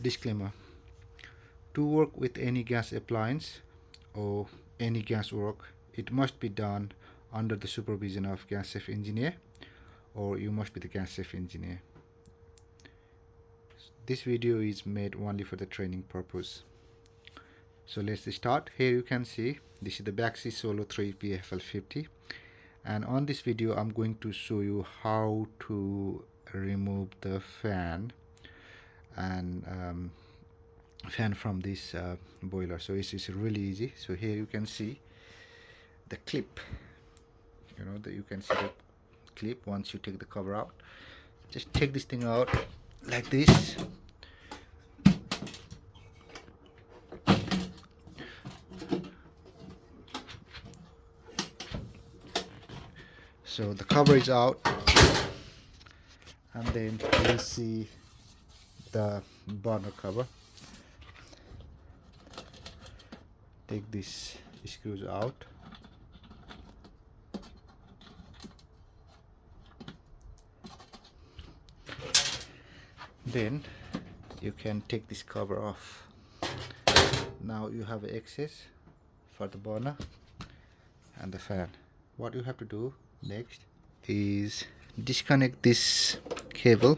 Disclaimer: to work with any gas appliance or any gas work, it must be done under the supervision of gas safe engineer, or you must be the gas safe engineer. This video is made only for the training purpose. So let's start. Here you can see this is the baxi Solo 3 PFL 50, and on this video I'm going to show you how to remove the fan and fan from this boiler. So it's really easy. So here you can see the clip, you can see the clip. Once you take the cover out, just take this thing out like this. So the cover is out, and then you see the burner cover. Take these screws out. Then you can take this cover off. Now you have access for the burner and the fan. What you have to do next is disconnect this cable.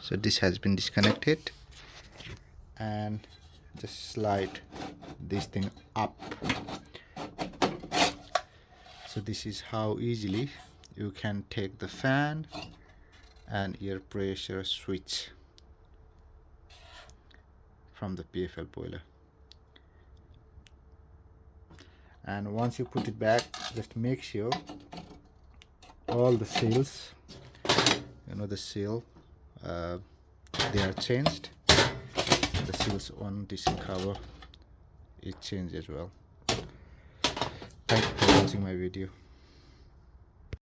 So this has been disconnected, and just slide this thing up. So this is how easily you can take the fan and air pressure switch from the PFL boiler. And once you put it back, just make sure all the seals, the seal, they are changed. The seals on this cover is changed as well. Thank you for watching my video.